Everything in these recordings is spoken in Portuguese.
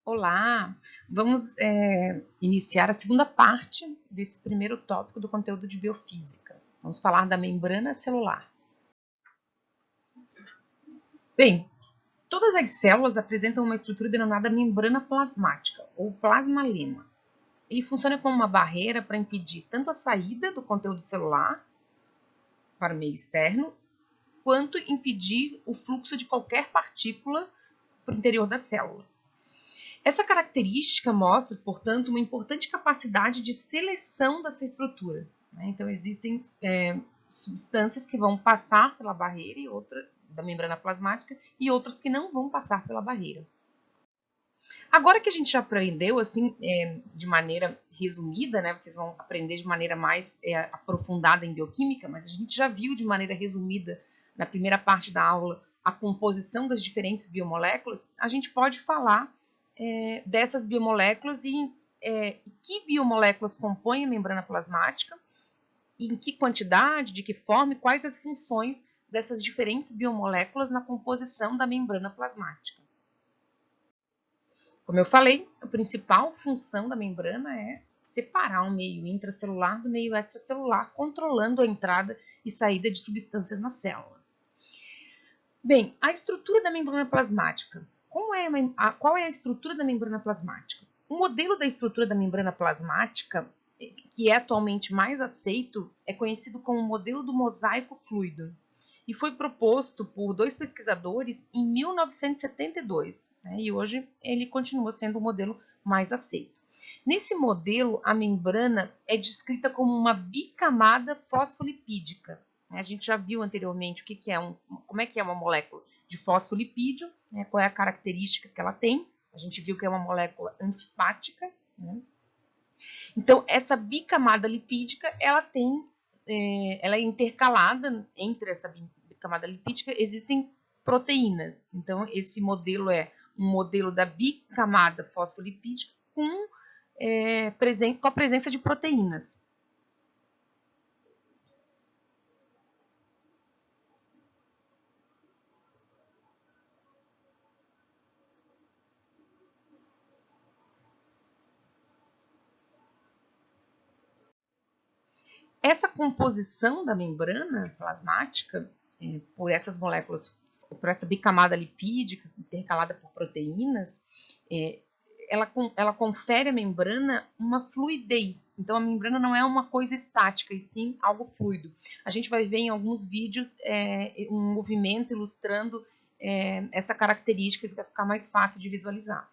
Olá, vamos iniciar a segunda parte desse primeiro tópico do conteúdo de biofísica. Vamos falar da membrana celular. Bem, todas as células apresentam uma estrutura denominada membrana plasmática, ou plasmalema. Ele funciona como uma barreira para impedir tanto a saída do conteúdo celular para o meio externo, quanto impedir o fluxo de qualquer partícula para o interior da célula. Essa característica mostra, portanto, uma importante capacidade de seleção dessa estrutura. Então, existem substâncias que vão passar pela barreira e outra da membrana plasmática e outras que não vão passar pela barreira. Agora que a gente já aprendeu assim de maneira resumida, vocês vão aprender de maneira mais aprofundada em bioquímica, mas a gente já viu de maneira resumida na primeira parte da aula a composição das diferentes biomoléculas, a gente pode falar dessas biomoléculas e que biomoléculas compõem a membrana plasmática, em que quantidade, de que forma e quais as funções dessas diferentes biomoléculas na composição da membrana plasmática. Como eu falei, a principal função da membrana é separar o meio intracelular do meio extracelular, controlando a entrada e saída de substâncias na célula. Bem, a estrutura da membrana plasmática. Qual é a estrutura da membrana plasmática? O modelo da estrutura da membrana plasmática, que é atualmente mais aceito, é conhecido como o modelo do mosaico fluido e foi proposto por dois pesquisadores em 1972, e hoje ele continua sendo o modelo mais aceito. Nesse modelo, a membrana é descrita como uma bicamada fosfolipídica. A gente já viu anteriormente como é que é uma molécula de fosfolipídio, qual é a característica que ela tem. A gente viu que é uma molécula anfipática. Então, essa bicamada lipídica, ela é intercalada entre essa bicamada lipídica, existem proteínas. Então, esse modelo é um modelo da bicamada fosfolipídica com a presença de proteínas. Essa composição da membrana plasmática, por essas moléculas, por essa bicamada lipídica intercalada por proteínas, ela confere à membrana uma fluidez. Então, a membrana não é uma coisa estática, e sim algo fluido. A gente vai ver em alguns vídeos um movimento ilustrando essa característica que vai ficar mais fácil de visualizar.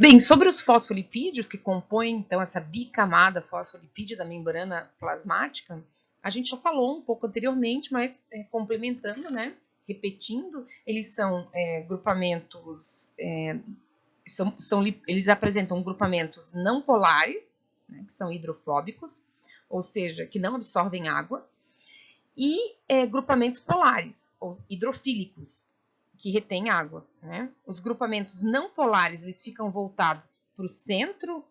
Bem, sobre os fosfolipídios que compõem, então, essa bicamada fosfolipídia da membrana plasmática, a gente já falou um pouco anteriormente, mas complementando, repetindo, eles são grupamentos, eles apresentam grupamentos não polares, que são hidrofóbicos, ou seja, que não absorvem água, e grupamentos polares, ou hidrofílicos, que retém água. Os grupamentos não polares, eles ficam voltados para o centro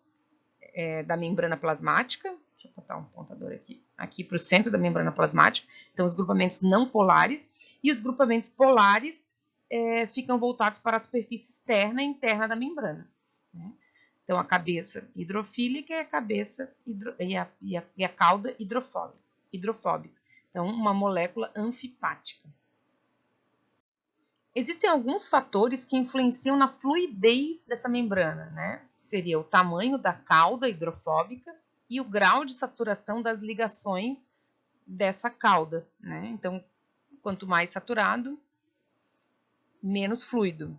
da membrana plasmática. Deixa eu botar um pontador aqui para o centro da membrana plasmática. Então, os grupamentos não polares. E os grupamentos polares ficam voltados para a superfície externa e interna da membrana. Então, a cabeça hidrofílica e a cabeça e a cauda hidrofóbica. Então, uma molécula anfipática. Existem alguns fatores que influenciam na fluidez dessa membrana, Seria o tamanho da cauda hidrofóbica e o grau de saturação das ligações dessa cauda, Então, quanto mais saturado, menos fluido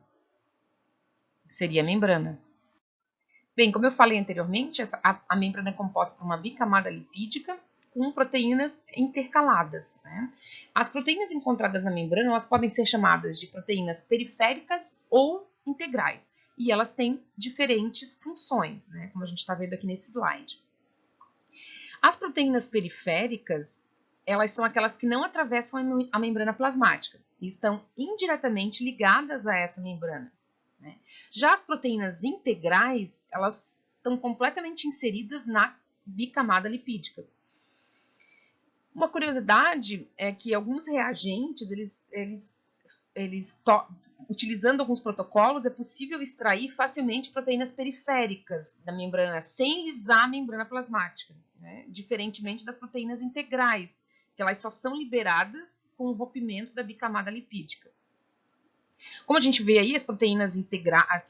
seria a membrana. Bem, como eu falei anteriormente, a membrana é composta por uma bicamada lipídica com proteínas intercaladas. As proteínas encontradas na membrana, elas podem ser chamadas de proteínas periféricas ou integrais, e elas têm diferentes funções, como a gente está vendo aqui nesse slide. As proteínas periféricas, elas são aquelas que não atravessam a membrana plasmática e estão indiretamente ligadas a essa membrana. Já as proteínas integrais, elas estão completamente inseridas na bicamada lipídica. Uma curiosidade é que alguns reagentes, utilizando alguns protocolos, é possível extrair facilmente proteínas periféricas da membrana, sem lisar a membrana plasmática, né? Diferentemente das proteínas integrais, que elas só são liberadas com o rompimento da bicamada lipídica. Como a gente vê aí, as proteínas integrais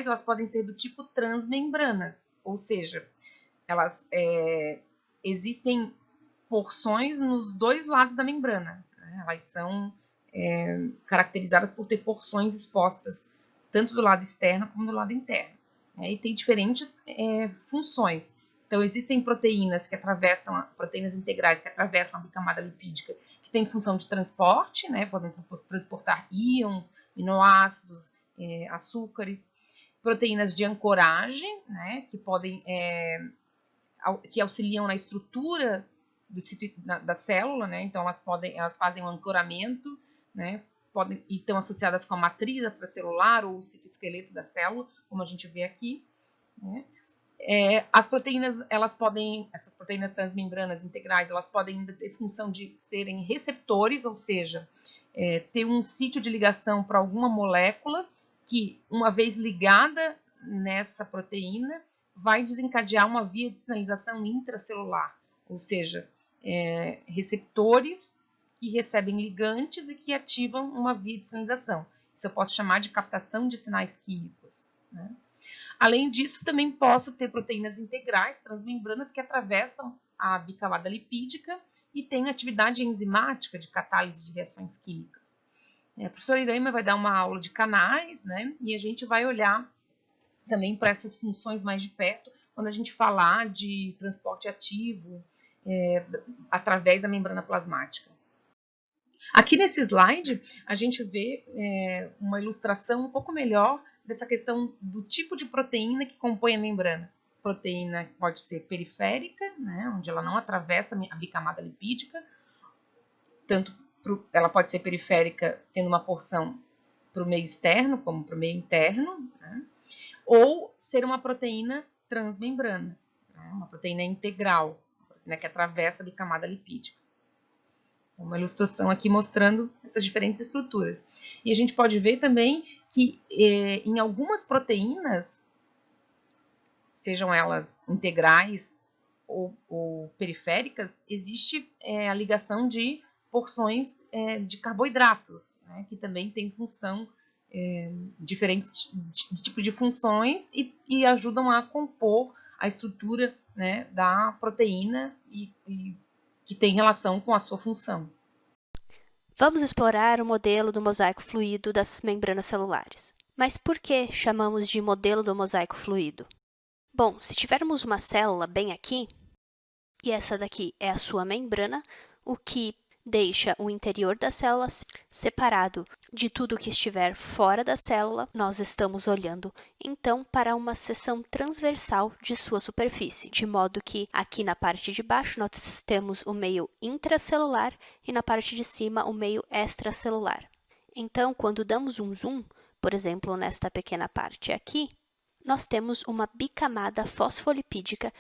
elas podem ser do tipo transmembranas, ou seja, elas existem porções nos dois lados da membrana, né? Elas são caracterizadas por ter porções expostas tanto do lado externo como do lado interno, né? E tem diferentes funções. Então, existem proteínas integrais que atravessam a bicamada lipídica, que têm função de transporte, né? Podem transportar íons, aminoácidos, açúcares, proteínas de ancoragem, né? Que auxiliam na estrutura da célula, né? Então elas fazem um ancoramento, né? E estão associadas com a matriz extracelular ou o citoesqueleto da célula, como a gente vê aqui, né? As proteínas, essas proteínas transmembranas integrais, elas podem ter função de serem receptores, ou seja, ter um sítio de ligação para alguma molécula que, uma vez ligada nessa proteína, vai desencadear uma via de sinalização intracelular, ou seja, receptores que recebem ligantes e que ativam uma via de sinalização. Isso eu posso chamar de captação de sinais químicos, né? Além disso, também posso ter proteínas integrais, transmembranas, que atravessam a bicamada lipídica e têm atividade enzimática de catálise de reações químicas. A professora Iraima vai dar uma aula de canais, né? E a gente vai olhar também para essas funções mais de perto, quando a gente falar de transporte ativo através da membrana plasmática. Aqui nesse slide, a gente vê uma ilustração um pouco melhor dessa questão do tipo de proteína que compõe a membrana. Proteína pode ser periférica, né, onde ela não atravessa a bicamada lipídica, ela pode ser periférica tendo uma porção para o meio externo, como para o meio interno, né, ou ser uma proteína transmembrana, né, uma proteína integral, né, que atravessa a bicamada lipídica. Uma ilustração aqui mostrando essas diferentes estruturas. E a gente pode ver também que em algumas proteínas, sejam elas integrais ou periféricas, existe a ligação de porções de carboidratos, né, que também tem função, diferentes tipos de funções e ajudam a compor a estrutura, né, da proteína e que tem relação com a sua função. Vamos explorar o modelo do mosaico fluido das membranas celulares. Mas por que chamamos de modelo do mosaico fluido? Bom, se tivermos uma célula bem aqui, e essa daqui é a sua membrana, o que deixa o interior da célula separado de tudo que estiver fora da célula, nós estamos olhando, então, para uma seção transversal de sua superfície, de modo que aqui na parte de baixo nós temos o meio intracelular e na parte de cima o meio extracelular. Então, quando damos um zoom, por exemplo, nesta pequena parte aqui, nós temos uma bicamada fosfolipídica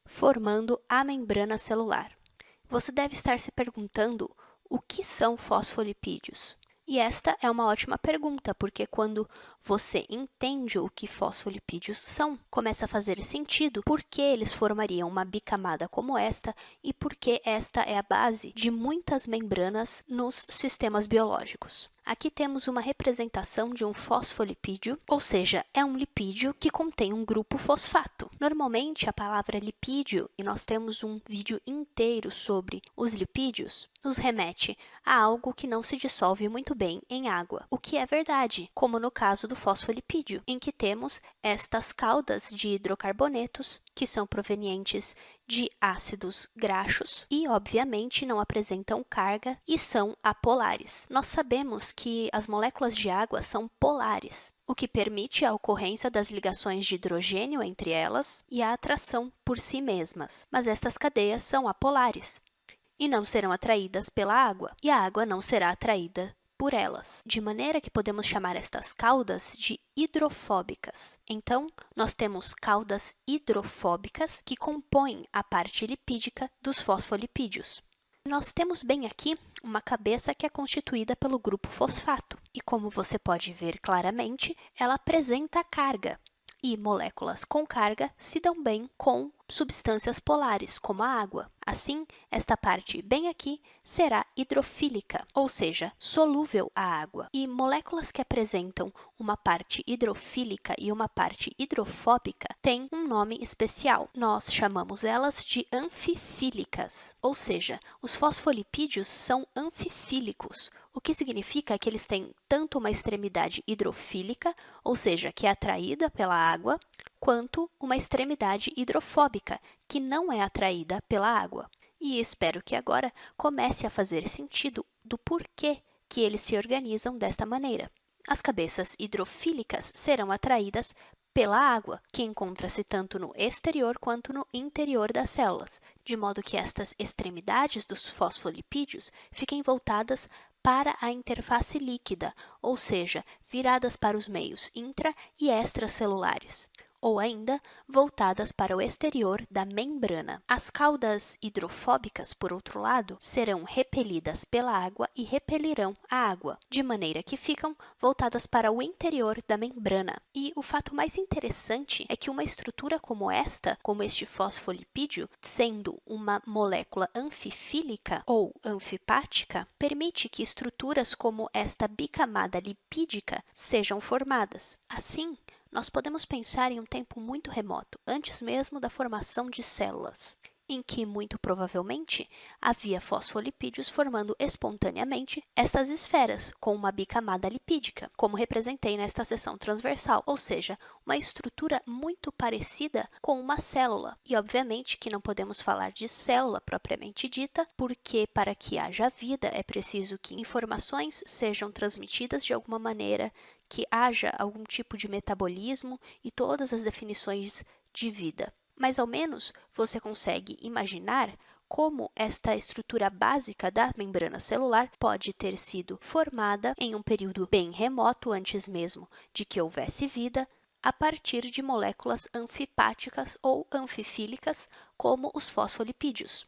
formando a membrana celular. Você deve estar se perguntando o que são fosfolipídios. E esta é uma ótima pergunta, porque quando você entende o que fosfolipídios são, começa a fazer sentido por que eles formariam uma bicamada como esta e por que esta é a base de muitas membranas nos sistemas biológicos. Aqui temos uma representação de um fosfolipídio, ou seja, é um lipídio que contém um grupo fosfato. Normalmente, a palavra lipídio, e nós temos um vídeo inteiro sobre os lipídios, nos remete a algo que não se dissolve muito bem em água, o que é verdade, como no caso do fosfolipídio, em que temos estas caudas de hidrocarbonetos, que são provenientes de ácidos graxos e, obviamente, não apresentam carga e são apolares. Nós sabemos que as moléculas de água são polares, o que permite a ocorrência das ligações de hidrogênio entre elas e a atração por si mesmas. Mas estas cadeias são apolares e não serão atraídas pela água, e a água não será atraída por elas, de maneira que podemos chamar estas caudas de hidrofóbicas. Então, nós temos caudas hidrofóbicas que compõem a parte lipídica dos fosfolipídios. Nós temos bem aqui uma cabeça que é constituída pelo grupo fosfato, e como você pode ver claramente, ela apresenta carga, e moléculas com carga se dão bem com substâncias polares, como a água. Assim, esta parte bem aqui será hidrofílica, ou seja, solúvel à água. E moléculas que apresentam uma parte hidrofílica e uma parte hidrofóbica têm um nome especial. Nós chamamos elas de anfifílicas, ou seja, os fosfolipídios são anfifílicos, o que significa que eles têm tanto uma extremidade hidrofílica, ou seja, que é atraída pela água, quanto uma extremidade hidrofóbica, que não é atraída pela água. E espero que agora comece a fazer sentido do porquê que eles se organizam desta maneira. As cabeças hidrofílicas serão atraídas pela água, que encontra-se tanto no exterior quanto no interior das células, de modo que estas extremidades dos fosfolipídios fiquem voltadas para a interface líquida, ou seja, viradas para os meios intra- e extracelulares, ou ainda voltadas para o exterior da membrana. As caudas hidrofóbicas, por outro lado, serão repelidas pela água e repelirão a água, de maneira que ficam voltadas para o interior da membrana. E o fato mais interessante é que uma estrutura como esta, como este fosfolipídio, sendo uma molécula anfifílica ou anfipática, permite que estruturas como esta bicamada lipídica sejam formadas. Assim, nós podemos pensar em um tempo muito remoto, antes mesmo da formação de células, em que, muito provavelmente, havia fosfolipídios formando espontaneamente estas esferas com uma bicamada lipídica, como representei nesta seção transversal, ou seja, uma estrutura muito parecida com uma célula. E, obviamente, que não podemos falar de célula propriamente dita, porque para que haja vida é preciso que informações sejam transmitidas de alguma maneira, que haja algum tipo de metabolismo e todas as definições de vida. Mas ao menos você consegue imaginar como esta estrutura básica da membrana celular pode ter sido formada em um período bem remoto, antes mesmo de que houvesse vida, a partir de moléculas anfipáticas ou anfifílicas, como os fosfolipídios.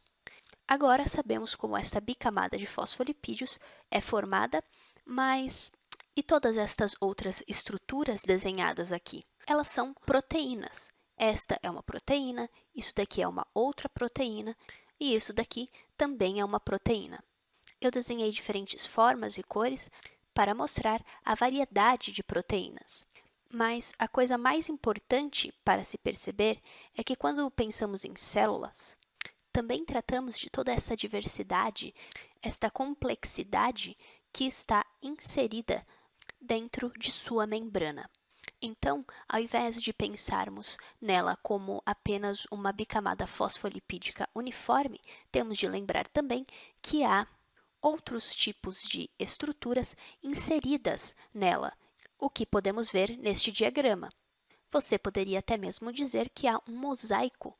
Agora sabemos como esta bicamada de fosfolipídios é formada, mas e todas estas outras estruturas desenhadas aqui? Elas são proteínas. Esta é uma proteína, isso daqui é uma outra proteína, e isso daqui também é uma proteína. Eu desenhei diferentes formas e cores para mostrar a variedade de proteínas. Mas a coisa mais importante para se perceber é que quando pensamos em células, também tratamos de toda essa diversidade, esta complexidade que está inserida dentro de sua membrana. Então, ao invés de pensarmos nela como apenas uma bicamada fosfolipídica uniforme, temos de lembrar também que há outros tipos de estruturas inseridas nela, o que podemos ver neste diagrama. Você poderia até mesmo dizer que há um mosaico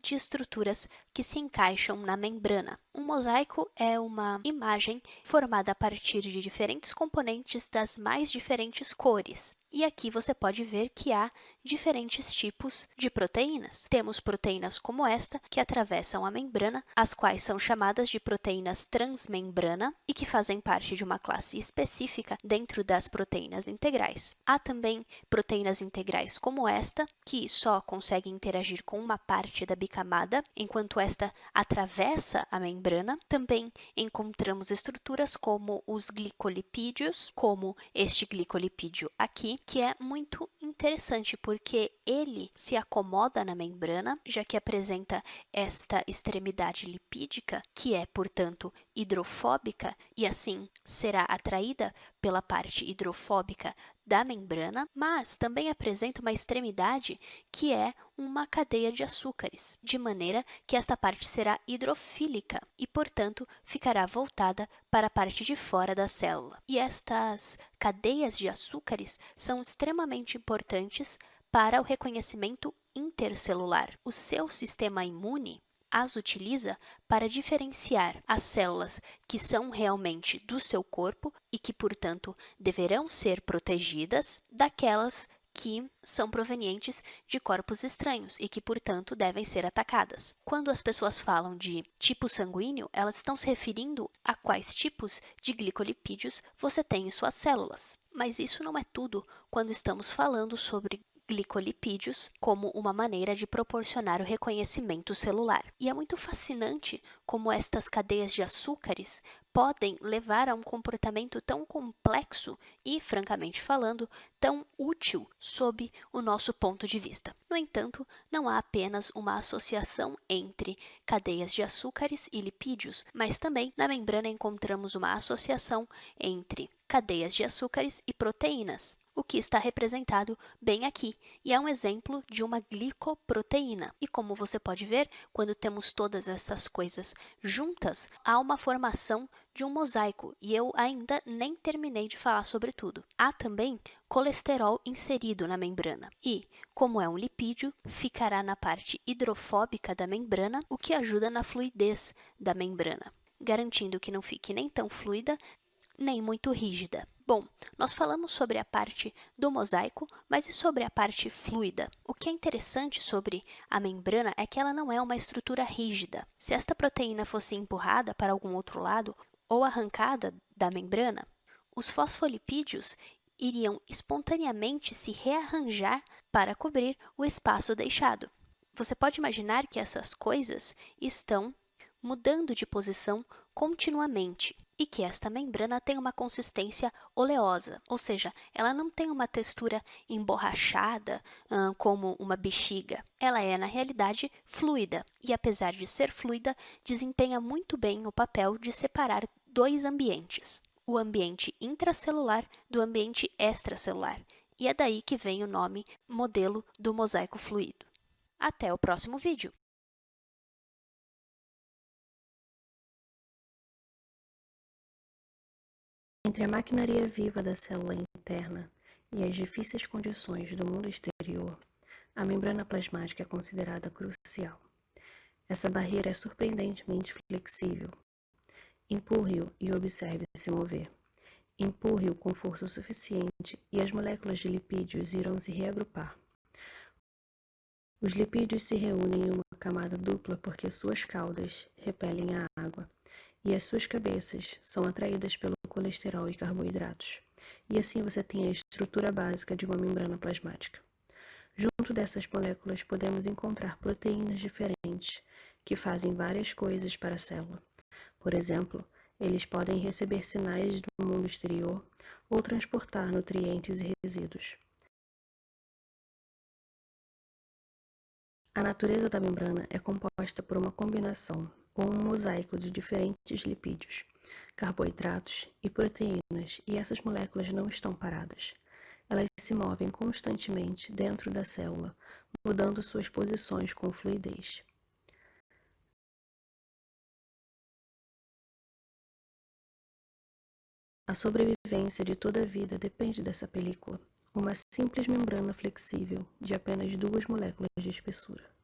de estruturas que se encaixam na membrana. Um mosaico é uma imagem formada a partir de diferentes componentes das mais diferentes cores. E aqui você pode ver que há diferentes tipos de proteínas. Temos proteínas como esta, que atravessam a membrana, as quais são chamadas de proteínas transmembrana e que fazem parte de uma classe específica dentro das proteínas integrais. Há também proteínas integrais como esta, que só conseguem interagir com uma parte da bicamada, enquanto esta atravessa a membrana. Também encontramos estruturas como os glicolipídios, como este glicolipídio aqui, que é muito interessante porque ele se acomoda na membrana, já que apresenta esta extremidade lipídica, que é, portanto, hidrofóbica e assim será atraída pela parte hidrofóbica da membrana, mas também apresenta uma extremidade que é uma cadeia de açúcares, de maneira que esta parte será hidrofílica e, portanto, ficará voltada para a parte de fora da célula. E estas cadeias de açúcares são extremamente importantes para o reconhecimento intercelular. O seu sistema imune as utiliza para diferenciar as células que são realmente do seu corpo e que, portanto, deverão ser protegidas daquelas que são provenientes de corpos estranhos e que, portanto, devem ser atacadas. Quando as pessoas falam de tipo sanguíneo, elas estão se referindo a quais tipos de glicolipídios você tem em suas células. Mas isso não é tudo quando estamos falando sobre glicolipídios como uma maneira de proporcionar o reconhecimento celular. E é muito fascinante como estas cadeias de açúcares podem levar a um comportamento tão complexo e, francamente falando, tão útil sob o nosso ponto de vista. No entanto, não há apenas uma associação entre cadeias de açúcares e lipídios, mas também na membrana encontramos uma associação entre cadeias de açúcares e proteínas, o que está representado bem aqui, e é um exemplo de uma glicoproteína. E como você pode ver, quando temos todas essas coisas juntas, há uma formação de um mosaico, e eu ainda nem terminei de falar sobre tudo. Há também colesterol inserido na membrana, e, como é um lipídio, ficará na parte hidrofóbica da membrana, o que ajuda na fluidez da membrana, garantindo que não fique nem tão fluida, nem muito rígida. Bom, nós falamos sobre a parte do mosaico, mas e sobre a parte fluida? O que é interessante sobre a membrana é que ela não é uma estrutura rígida. Se esta proteína fosse empurrada para algum outro lado ou arrancada da membrana, os fosfolipídios iriam espontaneamente se rearranjar para cobrir o espaço deixado. Você pode imaginar que essas coisas estão mudando de posição continuamente e que esta membrana tem uma consistência oleosa, ou seja, ela não tem uma textura emborrachada, como uma bexiga. Ela é, na realidade, fluida e, apesar de ser fluida, desempenha muito bem o papel de separar dois ambientes, o ambiente intracelular do ambiente extracelular, e é daí que vem o nome modelo do mosaico fluido. Até o próximo vídeo! Entre a maquinaria viva da célula interna e as difíceis condições do mundo exterior, a membrana plasmática é considerada crucial. Essa barreira é surpreendentemente flexível. Empurre-o e observe-se mover. Empurre-o com força suficiente e as moléculas de lipídios irão se reagrupar. Os lipídios se reúnem em uma camada dupla porque suas caudas repelem a água e as suas cabeças são atraídas pelo colesterol e carboidratos. E assim você tem a estrutura básica de uma membrana plasmática. Junto dessas moléculas podemos encontrar proteínas diferentes que fazem várias coisas para a célula. Por exemplo, eles podem receber sinais do mundo exterior ou transportar nutrientes e resíduos. A natureza da membrana é composta por uma combinação ou um mosaico de diferentes lipídios, carboidratos e proteínas, e essas moléculas não estão paradas. Elas se movem constantemente dentro da célula, mudando suas posições com fluidez. A sobrevivência de toda a vida depende dessa película, uma simples membrana flexível de apenas 2 moléculas de espessura.